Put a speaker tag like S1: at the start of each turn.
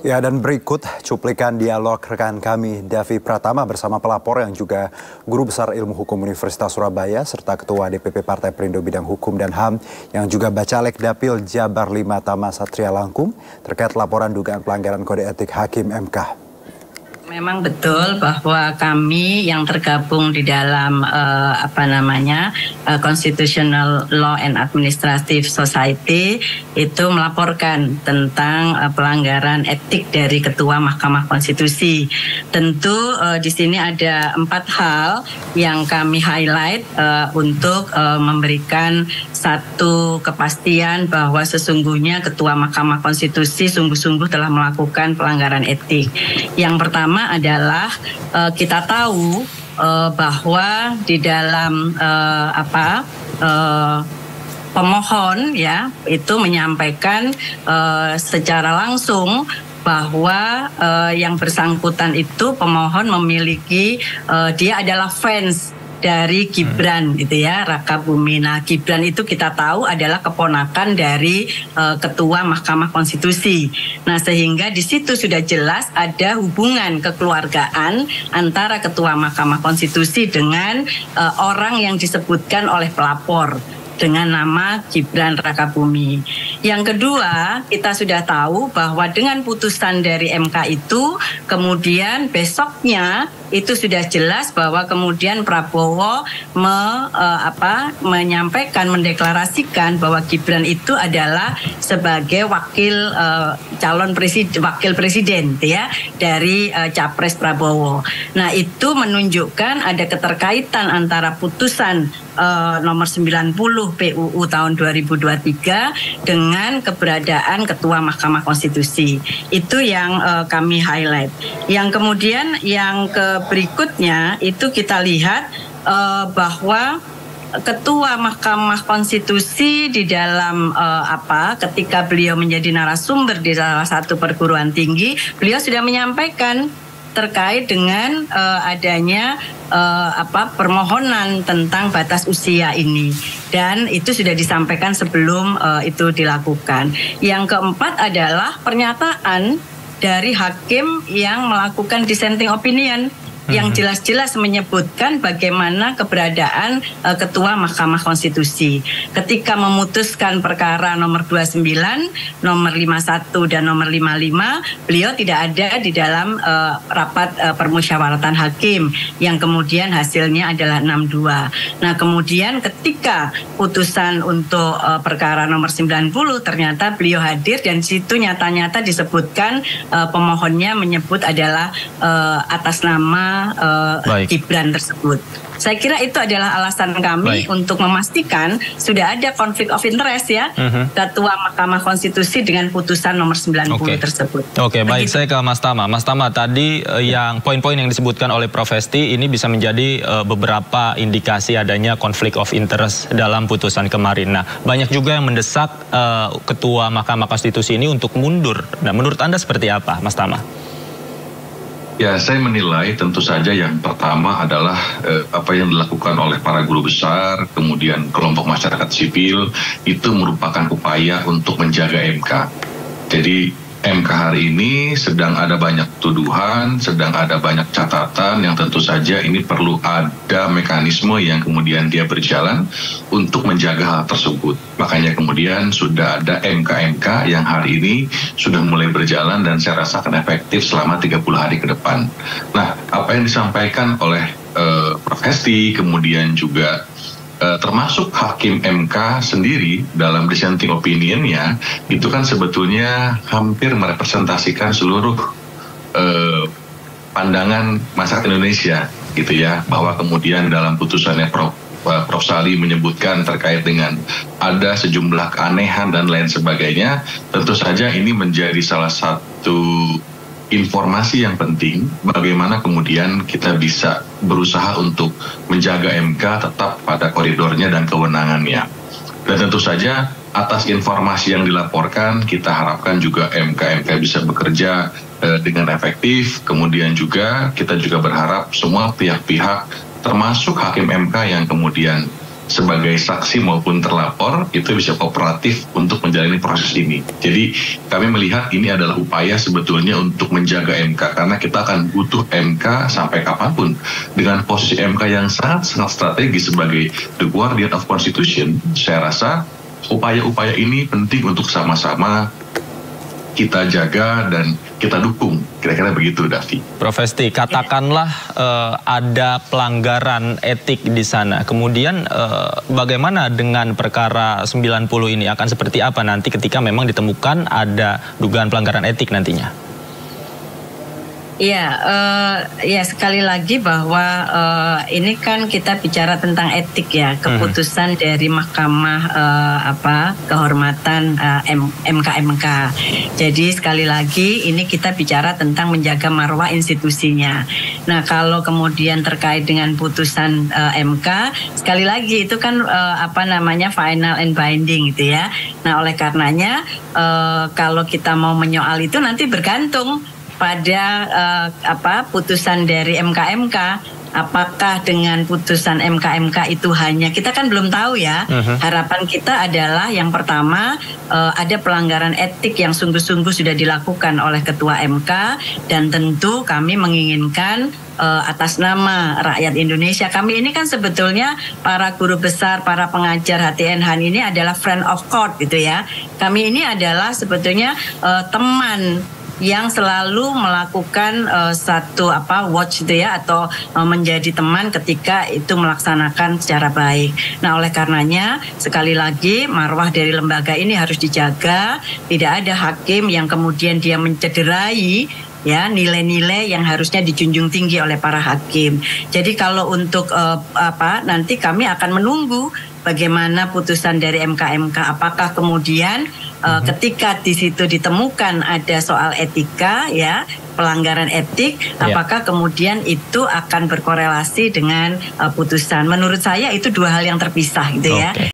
S1: Ya, dan berikut cuplikan dialog rekan kami Davi Pratama bersama pelapor yang juga Guru Besar Ilmu Hukum Universitas Surabaya serta Ketua DPP Partai Perindo Bidang Hukum dan HAM yang juga Bacalek Dapil Jabar 5 Tama Satria Langkung terkait laporan dugaan pelanggaran kode etik Hakim MK.
S2: Memang betul bahwa kami yang tergabung di dalam Constitutional Law and Administrative Society itu melaporkan tentang pelanggaran etik dari Ketua Mahkamah Konstitusi. Tentu di sini ada 4 hal yang kami highlight untuk memberikan satu kepastian bahwa sesungguhnya Ketua Mahkamah Konstitusi sungguh-sungguh telah melakukan pelanggaran etik. Yang pertama adalah kita tahu bahwa di dalam pemohon ya itu menyampaikan secara langsung bahwa yang bersangkutan itu pemohon memiliki dia adalah fans dari Gibran gitu ya, Raka Buming. Nah, Gibran itu kita tahu adalah keponakan dari Ketua Mahkamah Konstitusi. Nah, sehingga di situ sudah jelas ada hubungan kekeluargaan antara Ketua Mahkamah Konstitusi dengan orang yang disebutkan oleh pelapor dengan nama Gibran Raka Buming. Yang kedua, kita sudah tahu bahwa dengan putusan dari MK itu kemudian besoknya itu sudah jelas bahwa kemudian Prabowo menyampaikan, mendeklarasikan bahwa Gibran itu adalah sebagai wakil presiden ya dari Capres Prabowo. Nah, itu menunjukkan ada keterkaitan antara putusan nomor 90 PUU tahun 2023 dengan keberadaan Ketua Mahkamah Konstitusi. Itu yang kami highlight. Yang kemudian yang berikutnya itu kita lihat bahwa Ketua Mahkamah Konstitusi di dalam ketika beliau menjadi narasumber di salah satu perguruan tinggi, beliau sudah menyampaikan terkait dengan adanya permohonan tentang batas usia ini, dan itu sudah disampaikan sebelum itu dilakukan. Yang keempat adalah pernyataan dari hakim yang melakukan dissenting opinion yang jelas-jelas menyebutkan bagaimana keberadaan Ketua Mahkamah Konstitusi. Ketika memutuskan perkara nomor 29, nomor 51 dan nomor 55, beliau tidak ada di dalam rapat permusyawaratan hakim yang kemudian hasilnya adalah 62. Nah, kemudian ketika putusan untuk perkara nomor 90 ternyata beliau hadir dan situ nyata-nyata disebutkan pemohonnya menyebut adalah atas nama Gibran tersebut. Saya kira itu adalah alasan kami untuk memastikan sudah ada konflik of interest ya Ketua Mahkamah Konstitusi dengan putusan nomor 90 tersebut.
S3: Baik, saya ke Mas Tama. Mas Tama, tadi yang poin-poin yang disebutkan oleh Prof. Hesti ini bisa menjadi beberapa indikasi adanya konflik of interest dalam putusan kemarin. Nah, banyak juga yang mendesak Ketua Mahkamah Konstitusi ini untuk mundur. Nah, menurut Anda seperti apa, Mas Tama?
S4: Ya, saya menilai tentu saja yang pertama adalah apa yang dilakukan oleh para guru besar, kemudian kelompok masyarakat sipil, itu merupakan upaya untuk menjaga MK. Jadi MK hari ini sedang ada banyak tuduhan, sedang ada banyak catatan yang tentu saja ini perlu ada mekanisme yang kemudian dia berjalan untuk menjaga hal tersebut. Makanya kemudian sudah ada MK-MK yang hari ini sudah mulai berjalan dan saya rasa akan efektif selama 30 hari ke depan. Nah, apa yang disampaikan oleh Prof. Hesti, kemudian juga termasuk Hakim MK sendiri dalam dissenting opinion-nya itu kan sebetulnya hampir merepresentasikan seluruh pandangan masyarakat Indonesia gitu ya, bahwa kemudian dalam putusannya Prof. Sali menyebutkan terkait dengan ada sejumlah keanehan dan lain sebagainya. Tentu saja ini menjadi salah satu informasi yang penting bagaimana kemudian kita bisa berusaha untuk menjaga MK tetap pada koridornya dan kewenangannya. Dan tentu saja atas informasi yang dilaporkan kita harapkan juga MK-MK bisa bekerja dengan efektif. Kemudian juga kita juga berharap semua pihak-pihak termasuk Hakim MK yang kemudian sebagai saksi maupun terlapor itu bisa kooperatif untuk menjalani proses ini. Jadi kami melihat ini adalah upaya sebetulnya untuk menjaga MK, karena kita akan butuh MK sampai kapanpun. Dengan posisi MK yang sangat strategis sebagai the guardian of constitution, saya rasa upaya-upaya ini penting untuk sama-sama kita jaga dan kita dukung. Kira-kira begitu, Davi.
S3: Prof Hesti, katakanlah ada pelanggaran etik di sana. Kemudian bagaimana dengan perkara 90 ini? Akan seperti apa nanti ketika memang ditemukan ada dugaan pelanggaran etik nantinya?
S2: Ya, sekali lagi bahwa ini kan kita bicara tentang etik ya, keputusan dari Mahkamah Kehormatan MK. Jadi sekali lagi ini kita bicara tentang menjaga marwah institusinya. Nah, kalau kemudian terkait dengan putusan MK, sekali lagi itu kan final and binding gitu ya. Nah, oleh karenanya kalau kita mau menyoal itu nanti bergantung pada putusan dari MK. Apakah dengan putusan MK itu hanya, kita kan belum tahu ya. Harapan kita adalah yang pertama ada pelanggaran etik yang sungguh-sungguh sudah dilakukan oleh Ketua MK, dan tentu kami menginginkan atas nama rakyat Indonesia, kami ini kan sebetulnya para guru besar, para pengajar HTN ini adalah friend of court gitu ya. Kami ini adalah sebetulnya teman yang selalu melakukan watch itu ya, atau menjadi teman ketika itu melaksanakan secara baik. Nah, oleh karenanya sekali lagi marwah dari lembaga ini harus dijaga. Tidak ada hakim yang kemudian dia mencederai ya nilai-nilai yang harusnya dijunjung tinggi oleh para hakim. Jadi kalau untuk nanti kami akan menunggu bagaimana putusan dari MK, apakah kemudian ketika di situ ditemukan ada soal etika ya, pelanggaran etik, apakah kemudian itu akan berkorelasi dengan putusan. Menurut saya itu dua hal yang terpisah gitu ya.